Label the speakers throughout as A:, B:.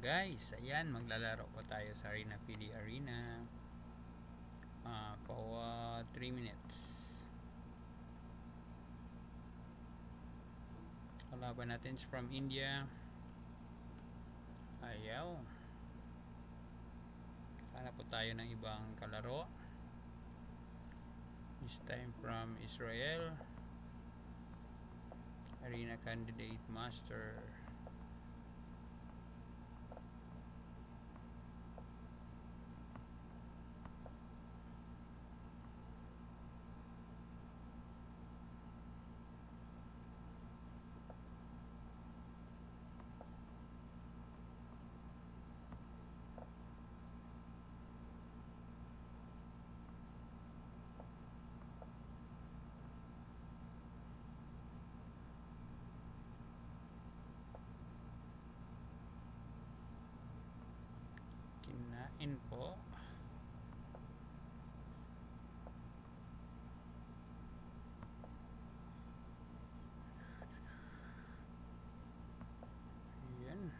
A: Guys, ayan, maglalaro po tayo sa Arena PD Arena for 3 minutes. Kalaban natin is from India. Ayaw. Sana po tayo ng ibang kalaro. This time from Israel. Arena Candidate Master. Kinain po. Ayan.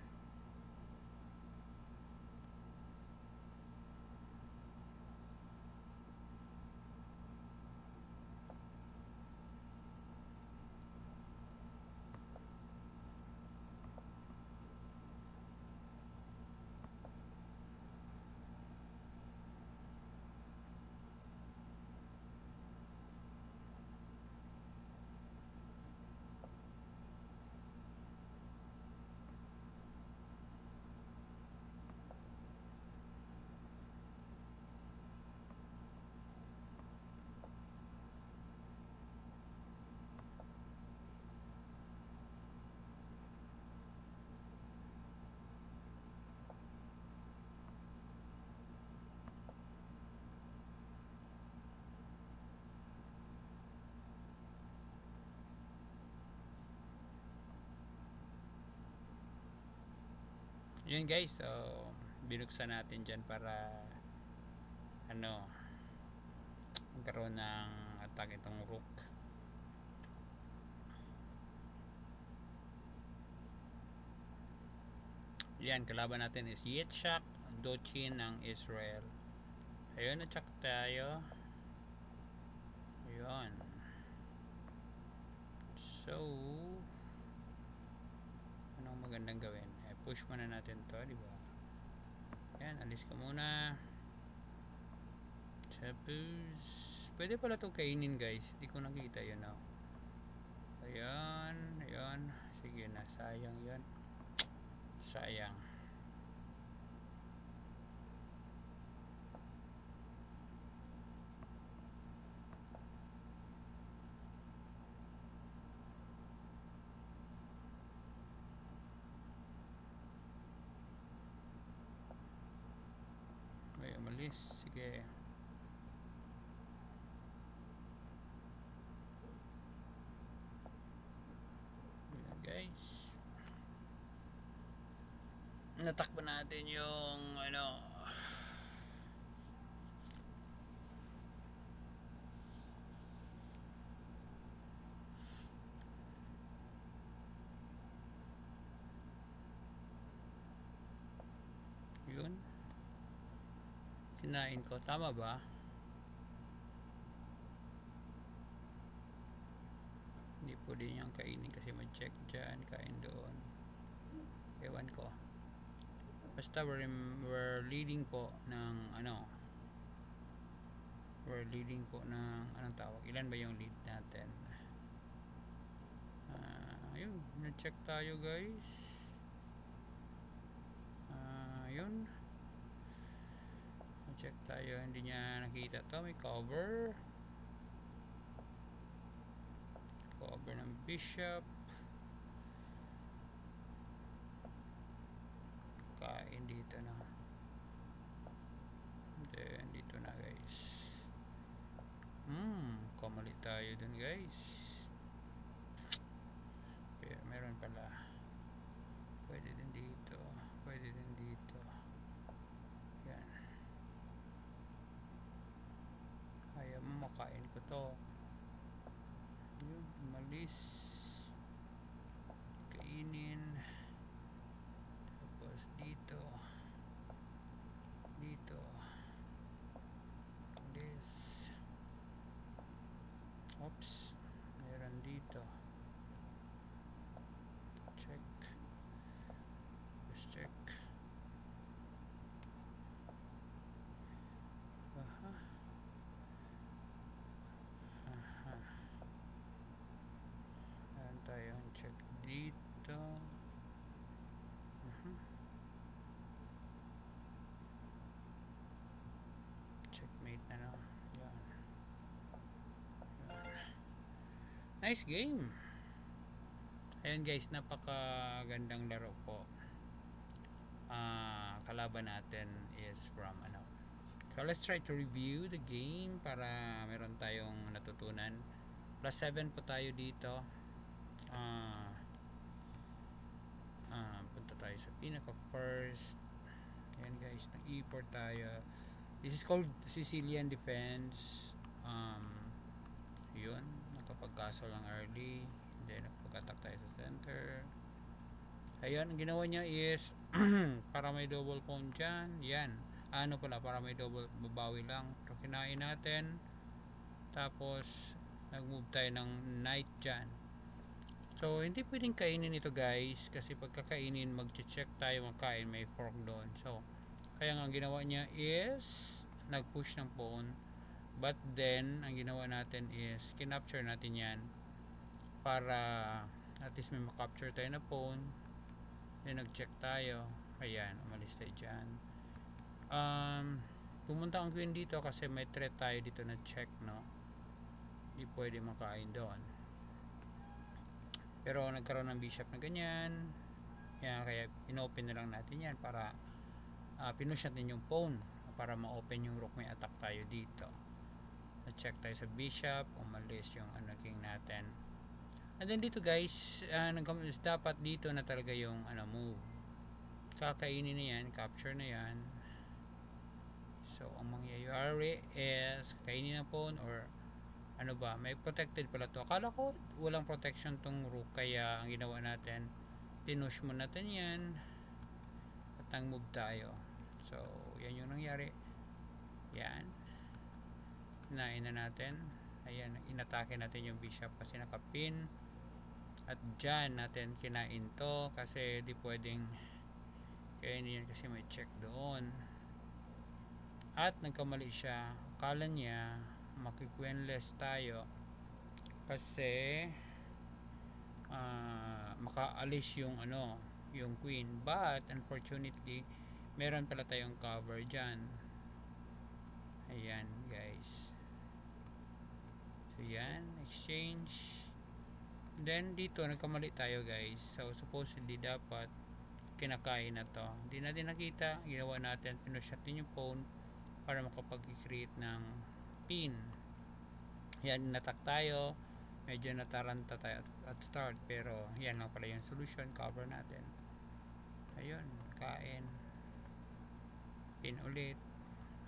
A: Yun guys, so binuksan natin dyan para magkaroon ng attack itong rook. Yan, kalaban natin is Yitzhak Dochin ng Israel. Ayun, na-check tayo. Ayun. So anong magandang gawin? Push muna natin to, di ba? Yan, alis ka muna. Tapos pwede pala itong kainin guys. Di ko nakita yun, no? Ayan, ayan. Sige na, sayang yun. Sayang. May umalis. Sige. Ayan guys. Natakbo natin yung yun. Sinain ko. Tama ba? Hindi po din yung kainin kasi mag-check dyan. Kain doon. Ewan ko. Basta we're leading po ng we're leading po ng anong tawag. Ilan ba yung lead natin? Ayun. Na-check tayo guys. Yun. Na-check tayo. Hindi niya nakita to. May cover. Cover ng bishop. Kain dito na. Then dito na guys. Kamali tayo dun guys. Pero meron pala. Pwede din dito. Pwede din dito. Yan. Ayaw mo, makain ko to. Yun, umalis. Kainin. Tapos Tapos dito. Dito. This. Oops. Meron dito. Check. Just check. Aha. Aha. Meron tayong check dito. Checkmate na no. Yan. Nice game. Ayan guys, napakagandang laro po. Kalaban natin is from ano. So let's try to review the game para meron tayong natutunan. +7 po tayo dito. Punta tayo sa pinaka first. Ayan guys, nag-e4 tayo. This is called Sicilian Defense. Yun, nakapag-castle lang early. Then nakapag-attack tayo sa center. Ayun, ang ginawa niya is para may double pawn dyan. Yan, para may double, babawi lang. Pero kinain natin. Tapos nag-move tayo ng knight dyan. So hindi pwedeng kainin ito guys, kasi pagkakainin mag-check tayo magkain, may fork doon. So kaya nga ang ginawa niya is nag-push ng pawn. But then ang ginawa natin is kinapture natin yan para at least may makapture tayo na pawn. Then nag-check tayo. Ayan, umalis tayo dyan. Pumunta ang queen dito kasi may threat tayo dito na check, no? Hindi pwede makain doon. Pero nagkaroon ng bishop na ganyan. Yan, kaya inopen na lang natin yan para pinush natin yung pawn para ma-open yung rook, may attack tayo dito. Na-check tayo sa bishop, umalis yung king natin. And then dito guys, dapat dito na talaga yung move. Kakainin na yan, capture na yan. So ang mangyayari is kainin ng pawn or may protected pala to. Akala ko walang protection tong rook, kaya ang ginawa natin, pinush mo natin yan at ang move tayo. So yan yung nangyari. Yan, kinain na natin. Ayan, inatake natin yung bishop kasi nakapin. At dyan natin kinain to kasi di pwedeng kainin yan kasi may check doon. At nagkamali siya, akala niya maki-queenless tayo kasi makaalis yung yung queen, but unfortunately meron pala tayong cover dyan. Ayan guys, so yan, exchange. Then dito nagkamali tayo guys, so supposedly dapat kinakain na to, hindi natin nakita. Ginawa natin, pinush natin yung pawn para makapag-create ng pin. Yan, inattack tayo, medyo nataranta tayo at start, pero yan lang pala yung solution, cover natin. Ayun, kain, pin ulit,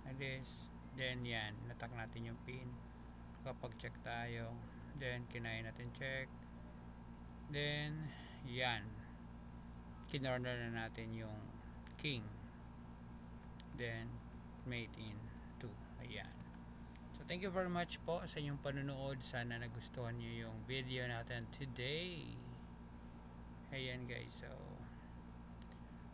A: alis, then yan, inattack natin yung pin. Kapag check tayo, then kinain natin check, then yan, kinorner na natin yung king, then mate in 2. Ayan. So thank you very much po sa inyong panunood. Sana nagustuhan niyo yung video natin today. Ayan guys, so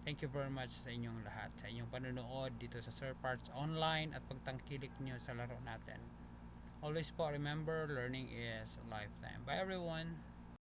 A: thank you very much sa inyong lahat, sa inyong panunood dito sa Sir Parts Online at pagtangkilik niyo sa laro natin. Always po remember, learning is a lifetime. Bye everyone.